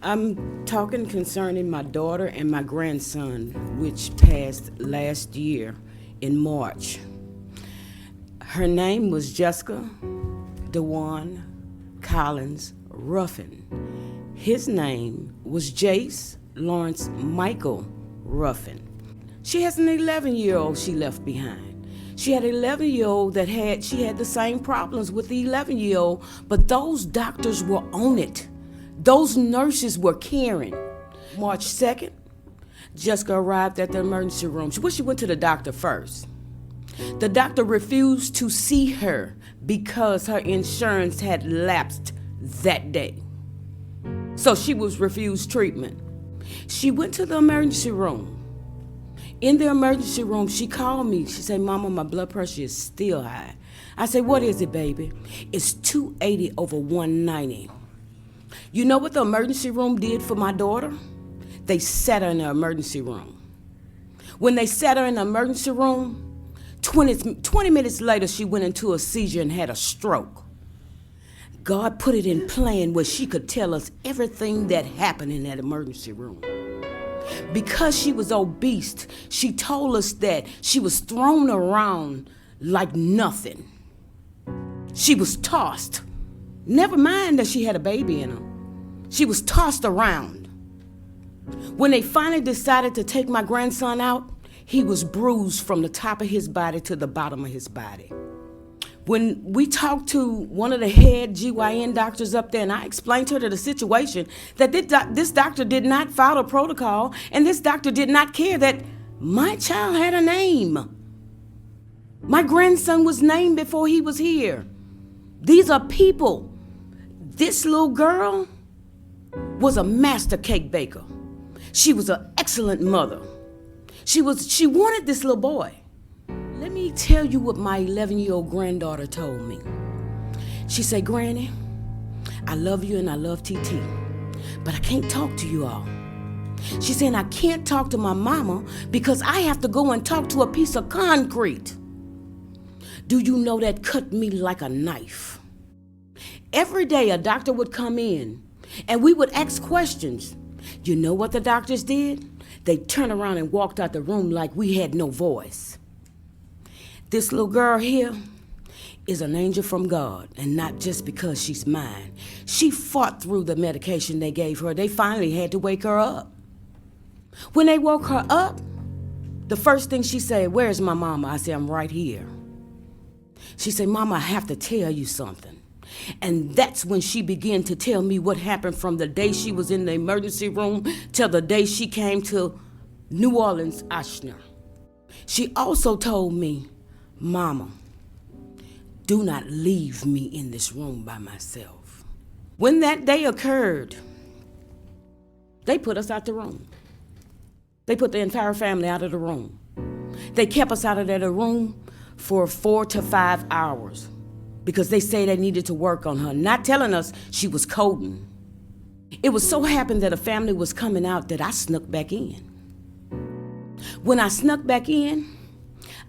I'm talking concerning my daughter and my grandson, which passed last year in March. Her name was Jessica Dewan Collins-Ruffin. His name was Jayce Lawrence Michael Ruffin. She has an 11-year-old she left behind. She had an 11-year-old that had the same problems with the 11-year-old, but those doctors were on it. Those nurses were caring. March 2nd, Jessica arrived at the emergency room. She went to the doctor first. The doctor refused to see her because her insurance had lapsed that day. So she was refused treatment. She went to the emergency room. In the emergency room, she called me. She said, "Mama, my blood pressure is still high." I said, "What is it, baby?" "It's 280 over 190. You know what the emergency room did for my daughter? They sat her in the emergency room. When they sat her in the emergency room, 20 minutes later, she went into a seizure and had a stroke. God put it in plan where she could tell us everything that happened in that emergency room. Because she was obese, she told us that she was thrown around like nothing. She was tossed. Never mind that she had a baby in her. She was tossed around. When they finally decided to take my grandson out, he was bruised from the top of his body to the bottom of his body. When we talked to one of the head GYN doctors up there, and I explained to her the situation, that this doctor did not follow protocol, and this doctor did not care that my child had a name. My grandson was named before he was here. These are people. This little girl was a master cake baker. She was an excellent mother. She wanted this little boy. Let me tell you what my 11-year-old granddaughter told me. She said, "Granny, I love you and I love TT, but I can't talk to you all." She said, "I can't talk to my mama because I have to go and talk to a piece of concrete. Do you know that cut me like a knife?" Every day a doctor would come in and we would ask questions. You know what the doctors did? They turned around and walked out the room like we had no voice. This little girl here is an angel from God, and not just because she's mine. She fought through the medication they gave her. They finally had to wake her up. When they woke her up, the first thing she said, "Where's my mama?" I said, "I'm right here." She said, "Mama, I have to tell you something." And that's when she began to tell me what happened from the day she was in the emergency room till the day she came to New Orleans, Ochsner. She also told me, "Mama, do not leave me in this room by myself." When that day occurred, they put us out the room. They put the entire family out of the room. They kept us out of the room for 4 to 5 hours because they say they needed to work on her, not telling us she was coding. It was so happened that a family was coming out that I snuck back in. When I snuck back in,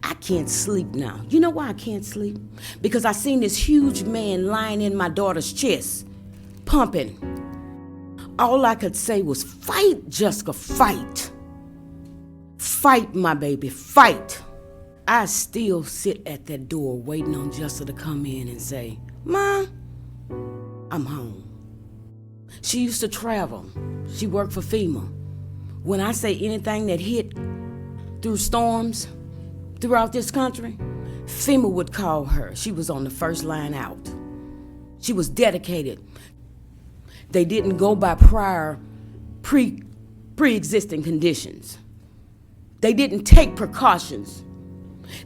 I can't sleep now. You know why I can't sleep? Because I seen this huge man lying in my daughter's chest, pumping. All I could say was, "Fight, Jessica, fight. Fight, my baby, fight." I still sit at that door waiting on Jessica to come in and say, "Ma, I'm home." She used to travel. She worked for FEMA. When I say anything that hit through storms throughout this country, FEMA would call her. She was on the first line out. She was dedicated. They didn't go by prior pre-existing conditions. They didn't take precautions.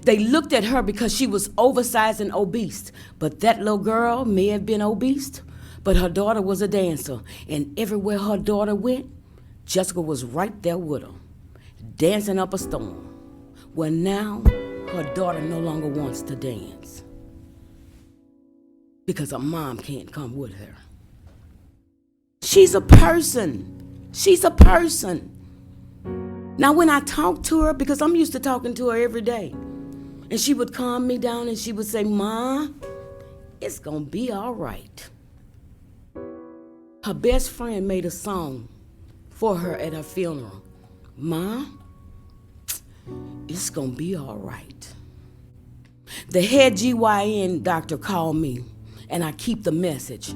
They looked at her because she was oversized and obese. But that little girl may have been obese, but her daughter was a dancer. And everywhere her daughter went, Jessica was right there with her, dancing up a storm. Well, now her daughter no longer wants to dance because her mom can't come with her. She's a person. She's a person. Now, when I talk to her, because I'm used to talking to her every day, and she would calm me down and she would say, "Ma, it's gonna be all right." Her best friend made a song for her at her funeral. Ma, it's gonna be all right. The head GYN doctor called me, and I keep the message.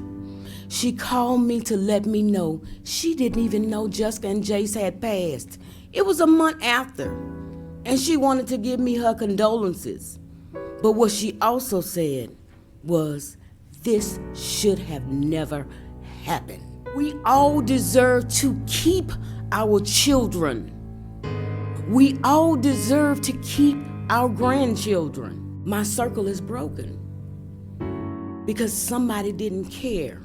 She called me to let me know she didn't even know Jessica and Jayce had passed. It was a month after, and she wanted to give me her condolences. But what she also said was, this should have never happened. We all deserve to keep our children. We all deserve to keep our grandchildren. My circle is broken because somebody didn't care.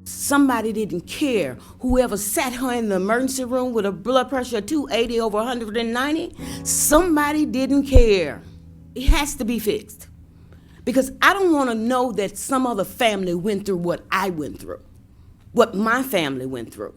Somebody didn't care. Whoever sat her in the emergency room with a blood pressure of 280 over 190, somebody didn't care. It has to be fixed. Because I don't want to know that some other family went through what I went through, what my family went through.